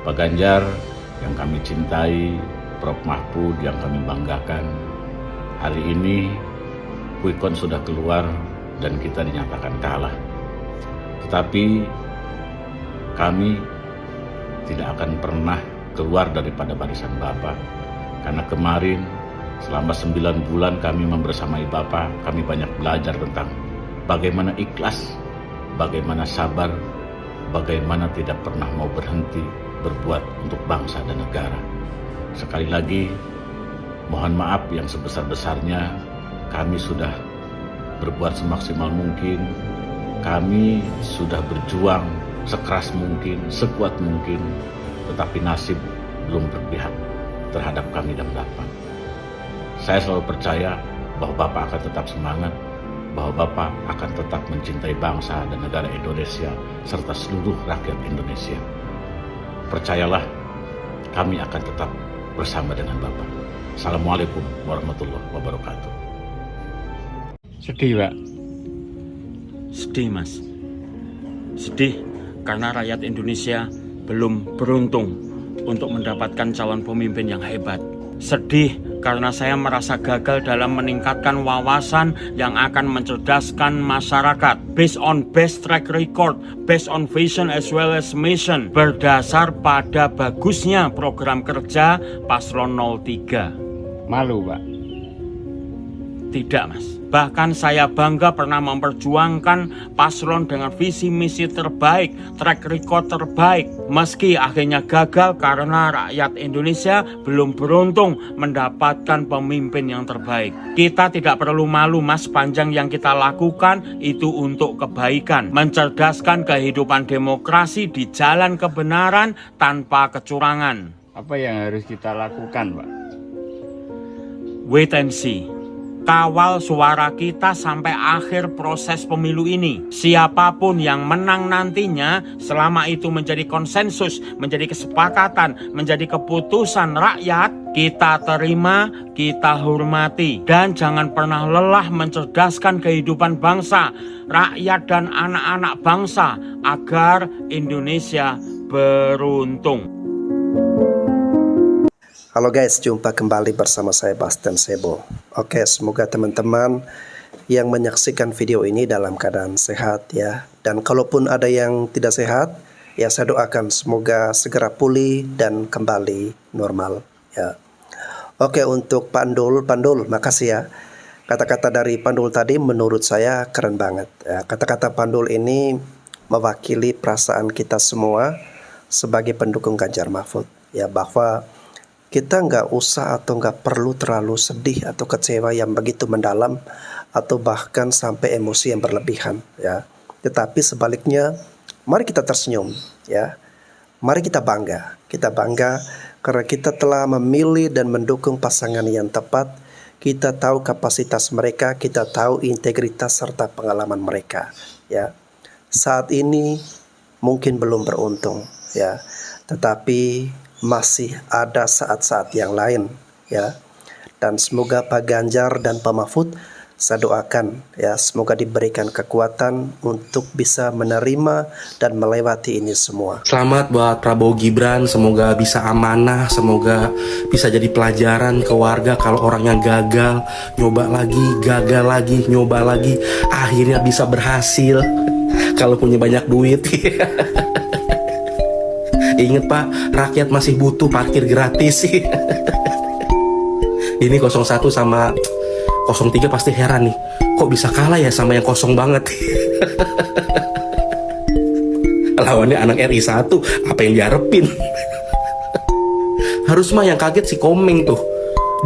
Pak Ganjar yang kami cintai, Prof. Mahfud yang kami banggakan, hari ini quick count sudah keluar dan kita dinyatakan kalah. Tetapi kami tidak akan pernah keluar daripada barisan Bapak, karena kemarin selama 9 bulan kami membersamai Bapak, kami banyak belajar tentang bagaimana ikhlas, bagaimana sabar, bagaimana tidak pernah mau berhenti berbuat untuk bangsa dan negara. Sekali lagi, mohon maaf yang sebesar-besarnya, kami sudah berbuat semaksimal mungkin, kami sudah berjuang sekeras mungkin, sekuat mungkin, tetapi nasib belum berpihak terhadap kami dan Bapak. Saya selalu percaya bahwa Bapak akan tetap semangat, bahwa Bapak akan tetap mencintai bangsa dan negara Indonesia serta seluruh rakyat Indonesia. Percayalah, kami akan tetap bersama dengan Bapak. Assalamualaikum warahmatullahi wabarakatuh. Sedih, Pak. Sedih, Mas. Sedih karena rakyat Indonesia belum beruntung untuk mendapatkan calon pemimpin yang hebat. Sedih karena saya merasa gagal dalam meningkatkan wawasan yang akan mencerdaskan masyarakat based on best track record, based on vision as well as mission, berdasar pada bagusnya program kerja Paslon 03. Malu, Pak? Tidak, Mas. Bahkan saya bangga pernah memperjuangkan paslon dengan visi misi terbaik, track record terbaik. Meski akhirnya gagal karena rakyat Indonesia belum beruntung mendapatkan pemimpin yang terbaik. Kita tidak perlu malu, Mas. Panjang yang kita lakukan itu untuk kebaikan, mencerdaskan kehidupan demokrasi di jalan kebenaran tanpa kecurangan. Apa yang harus kita lakukan, Pak? Wait and see. Kawal suara kita sampai akhir proses pemilu ini. Siapapun yang menang nantinya, selama itu menjadi konsensus, menjadi kesepakatan, menjadi keputusan rakyat, kita terima, kita hormati. Dan jangan pernah lelah mencerdaskan kehidupan bangsa, rakyat dan anak-anak bangsa agar Indonesia beruntung. Halo guys, jumpa kembali bersama saya Bastian Sebo. Oke, semoga teman-teman yang menyaksikan video ini dalam keadaan sehat ya. Dan kalaupun ada yang tidak sehat, ya saya doakan semoga segera pulih dan kembali normal ya. Oke, untuk Pandul, makasih ya. Kata-kata dari Pandul tadi menurut saya keren banget ya. Kata-kata Pandul ini mewakili perasaan kita semua sebagai pendukung Ganjar Mahfud ya, bahwa kita nggak usah atau nggak perlu terlalu sedih atau kecewa yang begitu mendalam atau bahkan sampai emosi yang berlebihan ya. Tetapi sebaliknya, mari kita tersenyum ya. Mari kita bangga karena kita telah memilih dan mendukung pasangan yang tepat. Kita tahu kapasitas mereka, kita tahu integritas serta pengalaman mereka ya. Saat ini mungkin belum beruntung ya, tetapi masih ada saat-saat yang lain ya. Dan semoga Pak Ganjar dan Pak Mahfud, saya doakan ya, semoga diberikan kekuatan untuk bisa menerima dan melewati ini semua. Selamat buat Prabowo Gibran, semoga bisa amanah, semoga bisa jadi pelajaran ke warga kalau orang yang gagal, nyoba lagi, gagal lagi, nyoba lagi, akhirnya bisa berhasil kalau punya banyak duit. Ingat Pak, rakyat masih butuh parkir gratis. Ini 01 sama 03 pasti heran nih, kok bisa kalah ya sama yang kosong banget. Lawannya anak RI 1, apa yang diharapin? Harus mah yang kaget si Komeng tuh.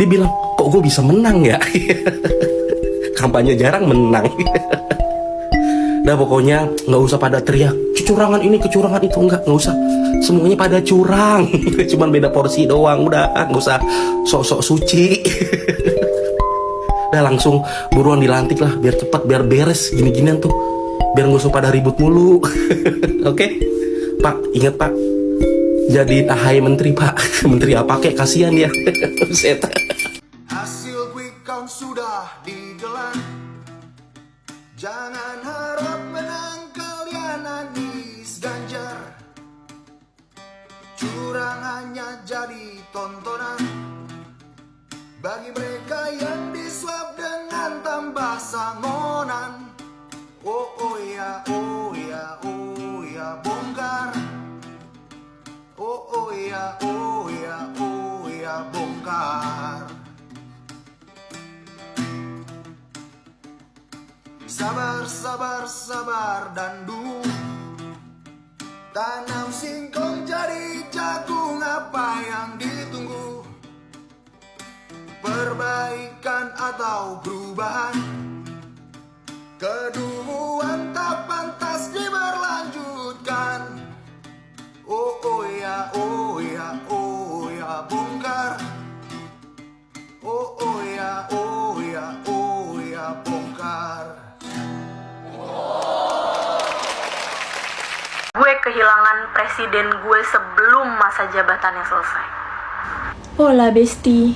Dia bilang, kok gue bisa menang ya? Kampanye jarang menang. Nah pokoknya nggak usah pada teriak kecurangan ini kecurangan itu, nggak usah, semuanya pada curang. Cuman beda porsi doang, udah nggak usah sok-sok suci. Udah langsung buruan dilantik lah, biar cepat, biar beres gini-ginian tuh, biar nggak usah pada ribut mulu. Oke Pak, ingat Pak, jadi AHY menteri Pak. Menteri apa kek, kasihan ya. Hasil quick count sudah digelar, jangan harap menang kalian Anies Ganjar. curang hanya jadi tontonan bagi mereka yang disuap dengan tambah sangonan. Oh oh ya, oh ya, oh ya, bongkar. Oh oh ya, oh ya, oh ya, bongkar. Sabar, sabar, sabar dan dulu. Tanam singkong jadi jagung, apa yang ditunggu? Perbaikan atau perubahan? Keduluan tak pantas diberlanjutkan. Oh oh ya, oh ya, oh ya, bongkar. Oh oh ya, oh ya, oh ya, bongkar. Gue kehilangan presiden gue sebelum masa jabatannya selesai. Hola Besti.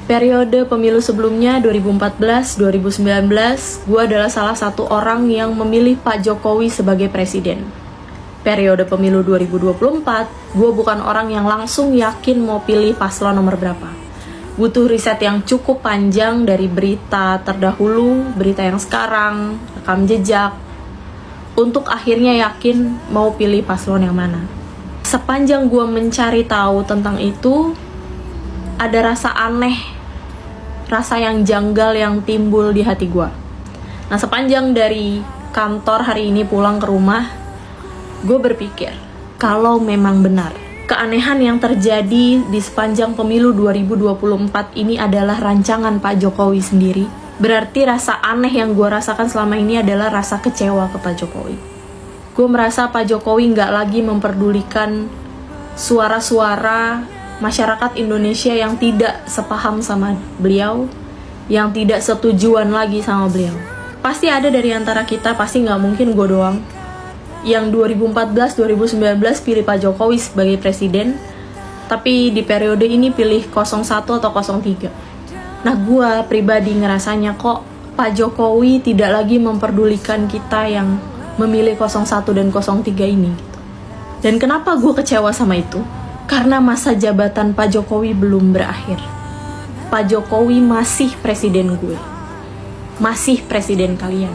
Periode pemilu sebelumnya 2014-2019, gue adalah salah satu orang yang memilih Pak Jokowi sebagai presiden. Periode pemilu 2024, gue bukan orang yang langsung yakin mau pilih paslon nomor berapa. Butuh riset yang cukup panjang dari berita terdahulu, berita yang sekarang, rekam jejak, untuk akhirnya yakin mau pilih paslon yang mana. Sepanjang gue mencari tahu tentang itu, ada rasa aneh, rasa yang janggal yang timbul di hati gue. Nah, sepanjang dari kantor hari ini pulang ke rumah, gue berpikir, kalau memang benar keanehan yang terjadi di sepanjang pemilu 2024 ini adalah rancangan Pak Jokowi sendiri, berarti rasa aneh yang gue rasakan selama ini adalah rasa kecewa ke Pak Jokowi. Gue merasa Pak Jokowi nggak lagi memperdulikan suara-suara masyarakat Indonesia yang tidak sepaham sama beliau, yang tidak setujuan lagi sama beliau. Pasti ada dari antara kita, pasti nggak mungkin gue doang, yang 2014-2019 pilih Pak Jokowi sebagai presiden, tapi di periode ini pilih 01 atau 03. Nah, gue pribadi ngerasanya kok Pak Jokowi tidak lagi memperdulikan kita yang memilih 01 dan 03 ini. Dan kenapa gue kecewa sama itu? Karena masa jabatan Pak Jokowi belum berakhir. Pak Jokowi masih presiden gue. Masih presiden kalian.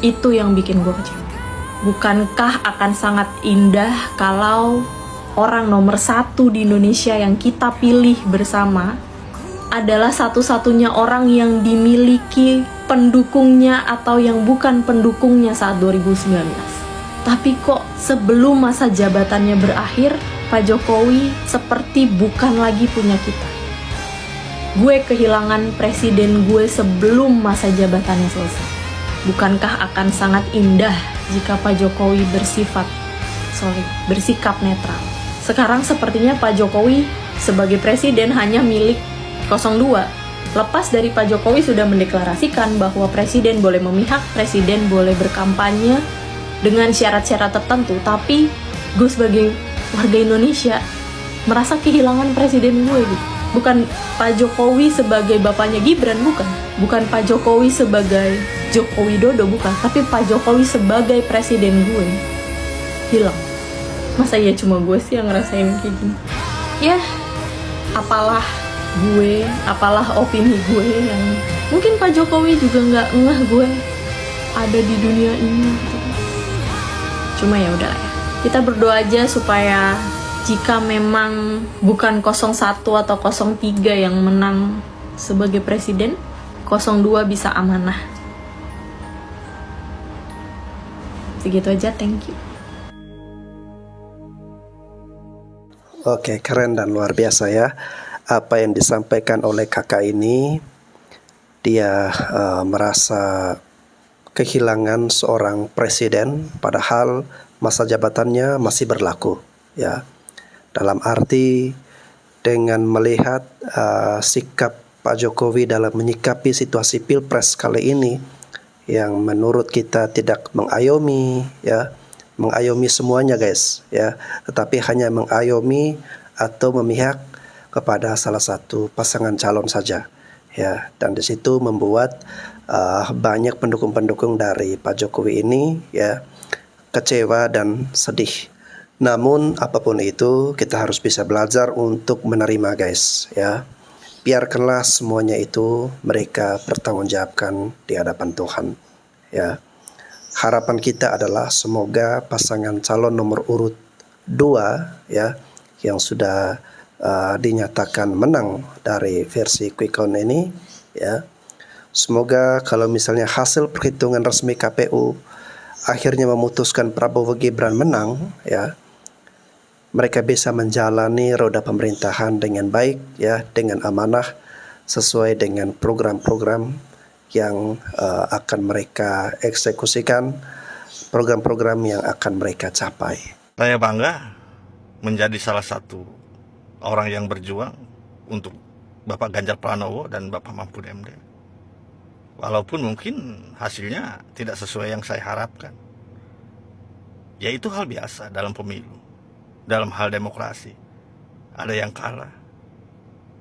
Itu yang bikin gue kecewa. Bukankah akan sangat indah kalau orang nomor 1 di Indonesia yang kita pilih bersama adalah satu-satunya orang yang dimiliki pendukungnya atau yang bukan pendukungnya saat 2019. Tapi kok sebelum masa jabatannya berakhir, Pak Jokowi seperti bukan lagi punya kita. Gue kehilangan presiden gue sebelum masa jabatannya selesai. Bukankah akan sangat indah jika Pak Jokowi bersikap netral? Sekarang sepertinya Pak Jokowi sebagai presiden hanya milik 02. Lepas dari Pak Jokowi sudah mendeklarasikan bahwa presiden boleh memihak, presiden boleh berkampanye dengan syarat-syarat tertentu, tapi gue sebagai warga Indonesia merasa kehilangan presiden gue gitu. Bukan Pak Jokowi sebagai bapaknya Gibran, bukan Pak Jokowi sebagai Joko Widodo, bukan, tapi Pak Jokowi sebagai presiden gue hilang. Masa ya cuma gue sih yang ngerasain kayak gini? Ya, apalah opini gue yang mungkin Pak Jokowi juga nggak ngeh gue ada di dunia ini gitu. Cuma ya udah ya. Kita berdoa aja supaya jika memang bukan 01 atau 03 yang menang sebagai presiden, 02 bisa amanah. Segitu aja, thank you. Oke, keren dan luar biasa ya. Apa yang disampaikan oleh kakak ini, dia merasa kehilangan seorang presiden padahal masa jabatannya masih berlaku ya. Dalam arti dengan melihat sikap Pak Jokowi dalam menyikapi situasi Pilpres kali ini yang menurut kita tidak mengayomi ya, mengayomi semuanya guys ya, tetapi hanya mengayomi atau memihak kepada salah satu pasangan calon saja ya, dan di situ membuat banyak pendukung-pendukung dari Pak Jokowi ini ya kecewa dan sedih Namun apapun itu kita harus bisa belajar untuk menerima guys ya. Biarkanlah semuanya itu mereka pertanggungjawabkan di hadapan Tuhan ya. Harapan kita adalah semoga pasangan calon nomor urut 2 ya yang sudah dinyatakan menang dari versi quick count ini ya. Semoga kalau misalnya hasil perhitungan resmi KPU akhirnya memutuskan Prabowo Gibran menang ya, mereka bisa menjalani roda pemerintahan dengan baik ya, dengan amanah sesuai dengan program-program yang akan mereka eksekusikan, program-program yang akan mereka capai. Saya bangga menjadi salah satu orang yang berjuang untuk Bapak Ganjar Pranowo dan Bapak Mahfud MD. Walaupun mungkin hasilnya tidak sesuai yang saya harapkan. Ya itu hal biasa dalam pemilu, dalam hal demokrasi. Ada yang kalah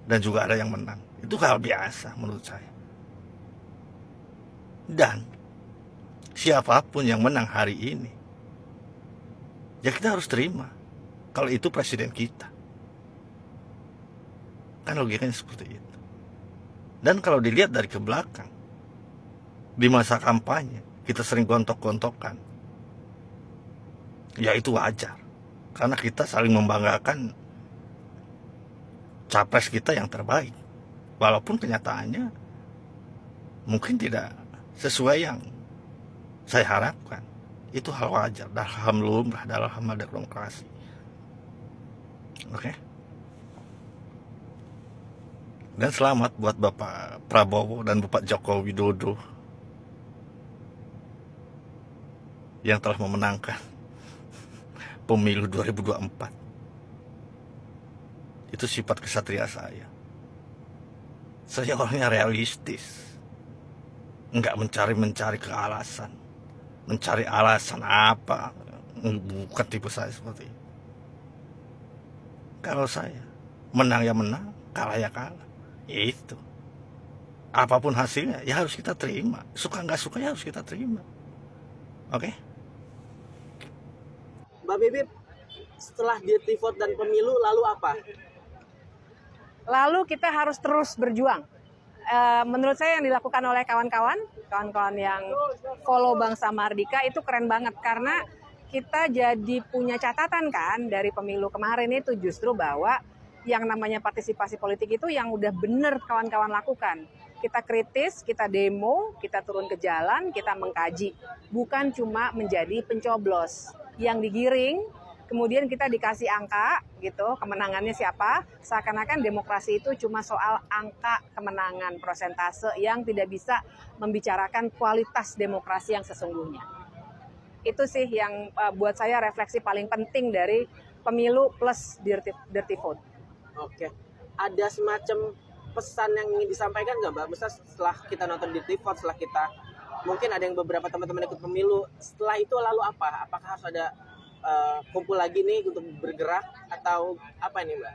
dan juga ada yang menang. Itu hal biasa menurut saya. Dan siapapun yang menang hari ini, ya kita harus terima kalau itu presiden kita. Kan logikanya seperti itu. Dan kalau dilihat dari ke belakang, di masa kampanye kita sering gontok-gontokan, ya itu wajar. Karena kita saling membanggakan capres kita yang terbaik. Walaupun kenyataannya mungkin tidak sesuai yang saya harapkan. Itu hal wajar, dalam lumrah, dalam hal demokrasi. Oke? Dan selamat buat Bapak Prabowo dan Bapak Joko Widodo yang telah memenangkan pemilu 2024. Itu sifat kesatria saya. Saya orangnya realistis. Enggak mencari ke alasan. Mencari alasan apa. Bukan tipe saya seperti itu. Kalau saya menang ya menang, kalah ya kalah. Ya itu. Apapun hasilnya ya harus kita terima. Suka nggak suka ya harus kita terima. Oke? Mbak Bibip, setelah dirty vote dan pemilu lalu apa? Lalu kita harus terus berjuang. Menurut saya yang dilakukan oleh kawan-kawan yang follow Bangsa Mardika itu keren banget. Karena kita jadi punya catatan kan dari pemilu kemarin itu justru bahwa yang namanya partisipasi politik itu yang udah bener kawan-kawan lakukan. Kita kritis, kita demo, kita turun ke jalan, kita mengkaji. Bukan cuma menjadi pencoblos yang digiring, kemudian kita dikasih angka gitu, kemenangannya siapa, seakan-akan demokrasi itu cuma soal angka kemenangan, persentase yang tidak bisa membicarakan kualitas demokrasi yang sesungguhnya. Itu sih yang buat saya refleksi paling penting dari pemilu plus dirty vote. Oke, ada semacam pesan yang ingin disampaikan nggak Mbak? Misal setelah kita nonton dirty vote, setelah kita, mungkin ada yang beberapa teman-teman ikut pemilu, setelah itu lalu apa? Apakah harus ada kumpul lagi nih untuk bergerak atau apa nih Mbak?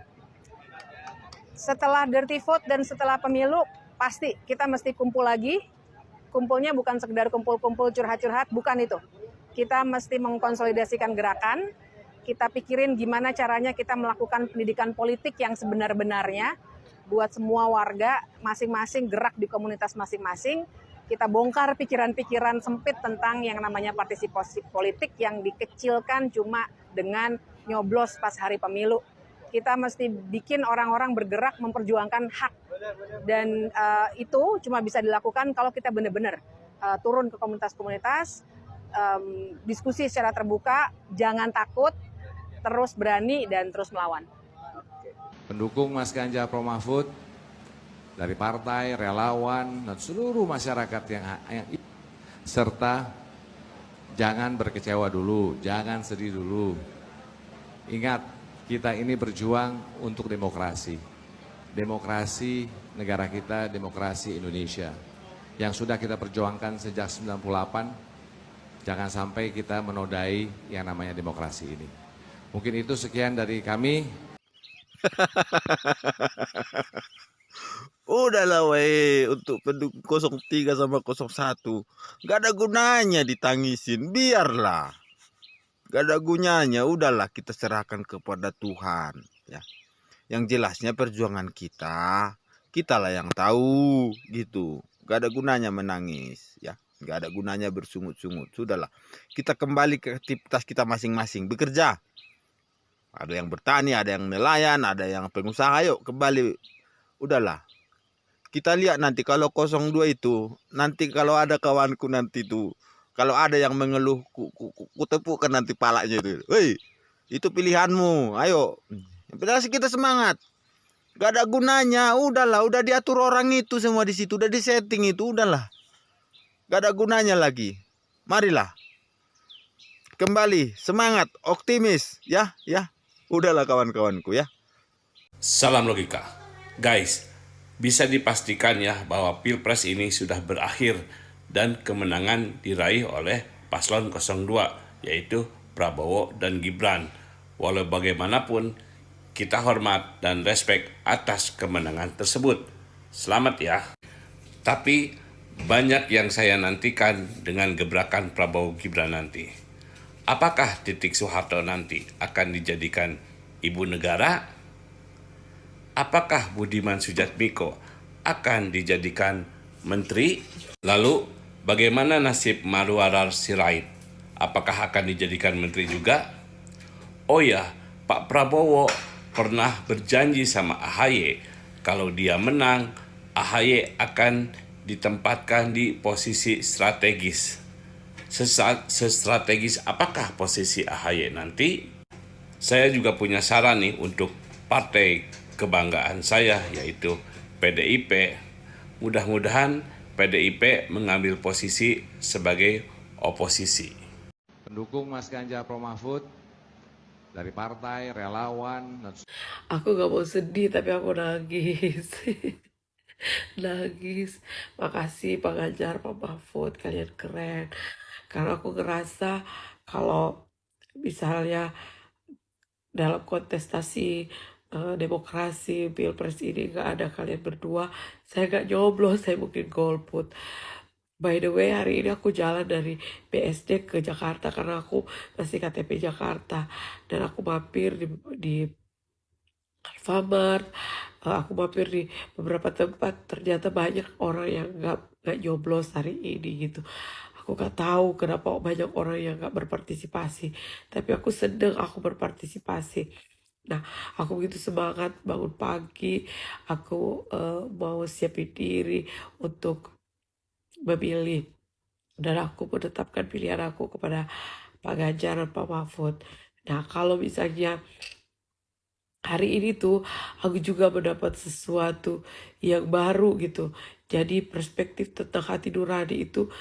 Setelah dirty vote dan setelah pemilu pasti kita mesti kumpul lagi. Kumpulnya bukan sekedar kumpul-kumpul curhat-curhat, bukan itu. Kita mesti mengkonsolidasikan gerakan. Kita pikirin gimana caranya kita melakukan pendidikan politik yang sebenar-benarnya buat semua warga masing-masing gerak di komunitas masing-masing. Kita bongkar pikiran-pikiran sempit tentang yang namanya partisipasi politik yang dikecilkan cuma dengan nyoblos pas hari pemilu. Kita mesti bikin orang-orang bergerak memperjuangkan hak. Dan itu cuma bisa dilakukan kalau kita benar-benar turun ke komunitas-komunitas, diskusi secara terbuka, jangan takut, terus berani dan terus melawan. Pendukung Mas Ganjar Pro Mahfud dari partai, relawan, dan seluruh masyarakat yang serta jangan berkecewa dulu, jangan sedih dulu. Ingat, kita ini berjuang untuk demokrasi. Demokrasi negara kita, demokrasi Indonesia. Yang sudah kita perjuangkan sejak 98, jangan sampai kita menodai yang namanya demokrasi ini. Mungkin itu sekian dari kami. Udahlah weh, untuk pendukung 03 sama 01 gak ada gunanya ditangisin, biarlah. Gak ada gunanya, udahlah kita serahkan kepada Tuhan ya. Yang jelasnya perjuangan kita lah yang tahu gitu. Gak ada gunanya menangis ya, gak ada gunanya bersungut-sungut. Sudahlah, kita kembali ke aktivitas kita masing-masing, bekerja. Ada yang bertani, ada yang nelayan, ada yang pengusaha. Ayo kembali, udahlah. Kita lihat nanti kalau 02 itu, nanti kalau ada kawanku nanti tuh, kalau ada yang mengeluh, ku tepukkan nanti palanya itu. Hei, itu pilihanmu. Ayo. Yang penting kita semangat. Gak ada gunanya. Udahlah, udah diatur orang itu semua di situ, udah disetting itu, udahlah. Gak ada gunanya lagi. Marilah. Kembali semangat, optimis ya, ya. Udahlah kawan-kawanku ya. Salam logika. Guys, bisa dipastikan ya bahwa Pilpres ini sudah berakhir dan kemenangan diraih oleh paslon 02, yaitu Prabowo dan Gibran. Walau bagaimanapun, kita hormat dan respek atas kemenangan tersebut. Selamat ya. Tapi banyak yang saya nantikan dengan gebrakan Prabowo Gibran nanti. Apakah Titik Soeharto nanti akan dijadikan ibu negara? Apakah Budiman Sujatmiko akan dijadikan menteri? Lalu bagaimana nasib Marwarar Sirait? Apakah akan dijadikan menteri juga? Oh ya, Pak Prabowo pernah berjanji sama AHY kalau dia menang, AHY akan ditempatkan di posisi strategis. Sestrategis apakah posisi AHY nanti? Saya juga punya saran nih untuk partai kebanggaan saya, yaitu PDIP. Mudah-mudahan PDIP mengambil posisi sebagai oposisi. Pendukung Mas Ganjar Pranowo Mahfud dari partai, relawan. Aku gak mau sedih tapi aku nangis. Nangis. Makasih Pak Ganjar, Pak Mahfud, kalian keren. Karena aku ngerasa kalau misalnya dalam kontestasi demokrasi Pilpres ini gak ada kalian berdua, saya gak nyoblos, saya mungkin golput. By the way, hari ini aku jalan dari BSD ke Jakarta karena aku masih KTP Jakarta, dan aku mampir di Alfamart, aku mampir di beberapa tempat. Ternyata banyak orang yang gak nyoblos hari ini gitu. Aku gak tahu kenapa banyak orang yang gak berpartisipasi, tapi aku sedang aku berpartisipasi. Nah, aku begitu semangat bangun pagi, aku mau siapin diri untuk memilih, dan aku menetapkan pilihan aku kepada Pak Ganjar dan Pak Mahfud. Nah, kalau misalnya hari ini tuh aku juga mendapat sesuatu yang baru gitu. Jadi perspektif tentang hati nurani itu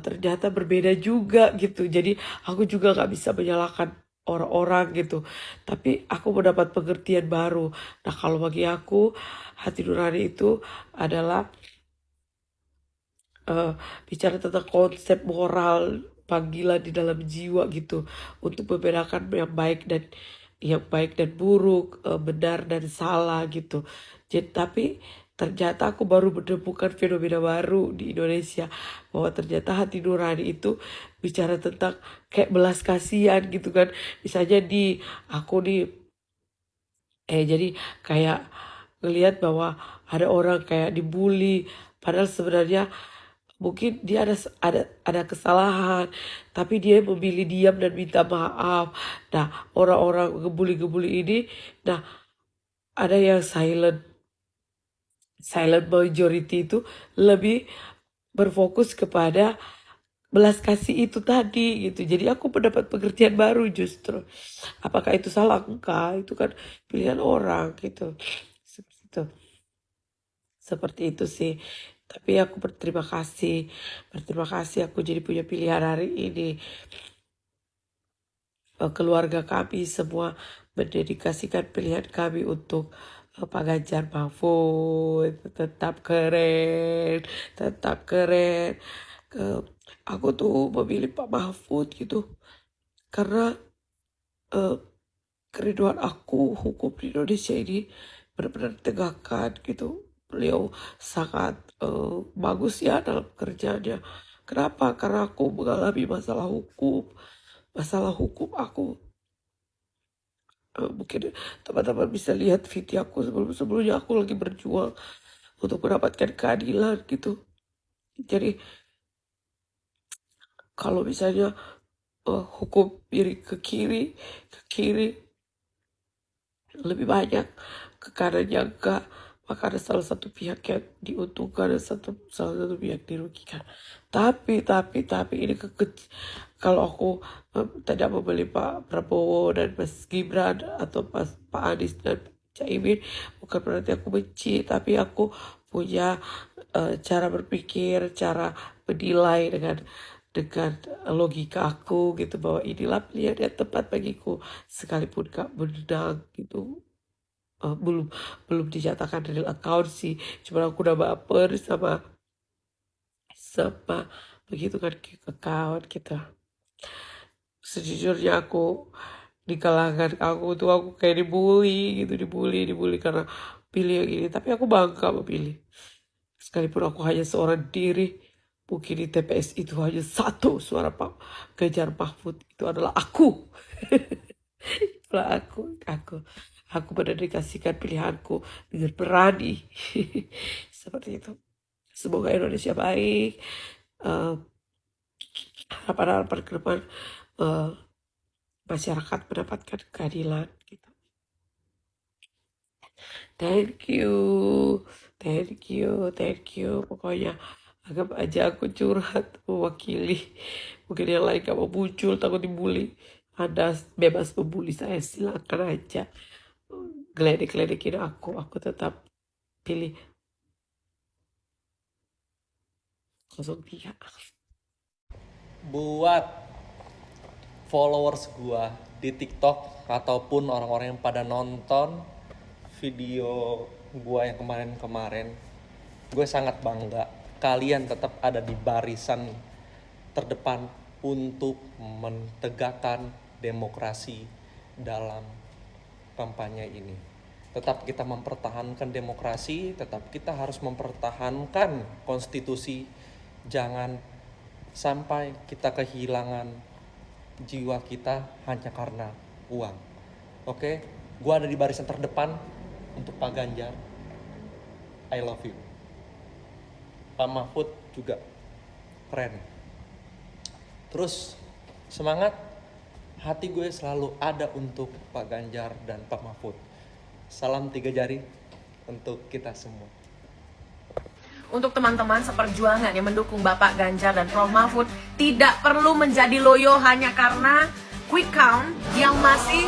ternyata berbeda juga gitu. Jadi aku juga gak bisa menyalahkan orang-orang gitu, tapi aku mendapat pengertian baru. Nah, kalau bagi aku hati nurani itu adalah bicara tentang konsep moral, panggilan di dalam jiwa gitu, untuk membedakan yang baik dan buruk, benar dan salah gitu. Jadi tapi ternyata aku baru menemukan fenomena baru di Indonesia, bahwa ternyata hati nurani itu bicara tentang kayak belas kasihan gitu kan. Misalnya jadi kayak ngelihat bahwa ada orang kayak dibully, padahal sebenarnya mungkin dia ada kesalahan, tapi dia memilih diam dan minta maaf. Nah, orang-orang ngebully ini, nah ada yang silent majority itu lebih berfokus kepada belas kasih itu tadi gitu. Jadi aku mendapat pengertian baru justru. Apakah itu salah? Enggak, itu kan pilihan orang gitu. Seperti itu sih. Tapi aku berterima kasih aku jadi punya pilihan hari ini. Keluarga kami semua mendedikasikan pilihan kami untuk Pak Ganjar Mahfud. Tetap keren. Aku tuh memilih Pak Mahfud gitu karena kerinduan aku hukum di Indonesia ini benar-benar ditegakkan gitu. Beliau sangat bagus ya dalam kerjanya. Kenapa? Karena aku mengalami masalah hukum, masalah hukum aku. Mungkin teman-teman bisa lihat video aku sebelumnya aku lagi berjuang untuk mendapatkan keadilan gitu. Jadi kalau misalnya hukum miring ke kiri lebih banyak, ke kanannya enggak, maka ada salah satu pihak yang diuntungkan dan salah satu pihak dirugikan. Tapi ini kalau aku tidak membeli Pak Prabowo dan Mas Gibran atau Pak Anies dan Caimin, bukan berarti aku benci, tapi aku punya cara berpikir, cara menilai dengan logika aku gitu, bahwa inilah pilihan yang tepat bagiku sekalipun gak menang gitu. Belum dinyatakan real account sih, cuma aku udah baper sama begitu kan account gitu. Sejujurnya aku di kalangan aku tuh aku kayak dibully karena pilih yang ini, tapi aku bangga memilih. Sekalipun aku hanya seorang diri, mungkin di TPS itu hanya satu suara Pak Ganjar Mahfud, itu adalah aku. Itulah aku mendedikasikan pilihanku dengan berani. Seperti itu. Semoga Indonesia baik. Harapan ke depan masyarakat mendapatkan keadilan gitu. Thank you. Pokoknya anggap aja aku curhat mewakili. Mungkin yang lain gak mau muncul, takut dibully. Anda bebas membuli saya, silakan aja. Geledek-geledekin aku tetap pilih 03. Buat followers gua di TikTok ataupun orang-orang yang pada nonton video gua yang kemarin-kemarin, gue sangat bangga kalian tetap ada di barisan terdepan untuk menegakkan demokrasi dalam kampanye ini. Tetap kita mempertahankan demokrasi, tetap kita harus mempertahankan konstitusi. Jangan sampai kita kehilangan jiwa kita hanya karena uang. Oke, gua ada di barisan terdepan untuk Pak Ganjar. I love you. Pak Mahfud juga keren. Terus semangat, hati gue selalu ada untuk Pak Ganjar dan Pak Mahfud. Salam 3 jari untuk kita semua. Untuk teman-teman seperjuangan yang mendukung Bapak Ganjar dan Prof Mahfud, tidak perlu menjadi loyo hanya karena quick count yang masih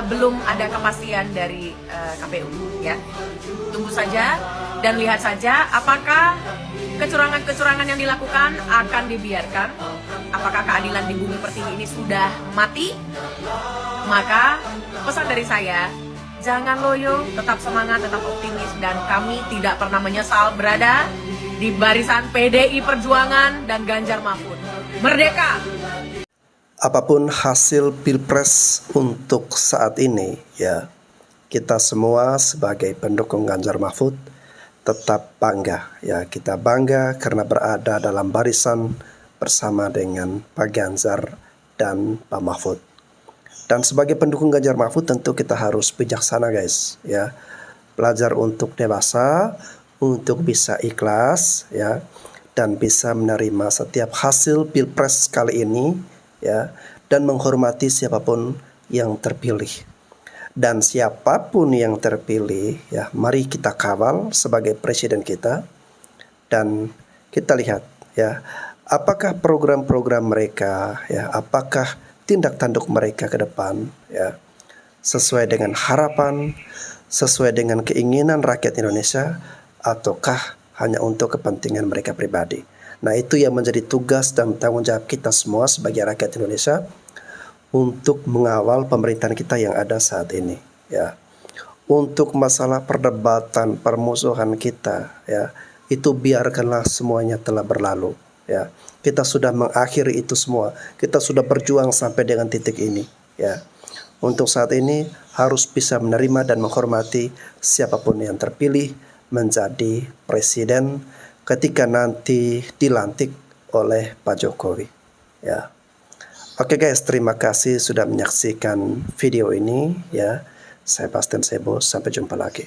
belum ada kepastian dari KPU ya. Tunggu saja dan lihat saja apakah kecurangan-kecurangan yang dilakukan akan dibiarkan. Apakah keadilan di bumi pertiwi ini sudah mati? Maka pesan dari saya, jangan loyo, tetap semangat, tetap optimis, dan kami tidak pernah menyesal berada di barisan PDI Perjuangan dan Ganjar Mahfud. Merdeka! Apapun hasil Pilpres untuk saat ini ya, kita semua sebagai pendukung Ganjar Mahfud tetap bangga ya. Kita bangga karena berada dalam barisan bersama dengan Pak Ganjar dan Pak Mahfud. Dan sebagai pendukung Ganjar Mahfud tentu kita harus bijaksana guys ya. Belajar untuk dewasa, untuk bisa ikhlas ya, dan bisa menerima setiap hasil Pilpres kali ini ya, dan menghormati siapapun yang terpilih. Dan siapapun yang terpilih ya, mari kita kawal sebagai presiden kita, dan kita lihat ya, apakah program-program mereka ya, apakah tindak tanduk mereka ke depan ya, sesuai dengan harapan, sesuai dengan keinginan rakyat Indonesia, ataukah hanya untuk kepentingan mereka pribadi. Nah, itu yang menjadi tugas dan tanggung jawab kita semua sebagai rakyat Indonesia untuk mengawal pemerintahan kita yang ada saat ini ya. Untuk masalah perdebatan, permusuhan kita ya, itu biarkanlah semuanya telah berlalu ya. Kita sudah mengakhiri itu semua. Kita sudah berjuang sampai dengan titik ini ya. Untuk saat ini harus bisa menerima dan menghormati siapapun yang terpilih menjadi presiden ketika nanti dilantik oleh Pak Jokowi ya. Oke guys, terima kasih sudah menyaksikan video ini ya. Saya Bastian Sebo, sampai jumpa lagi.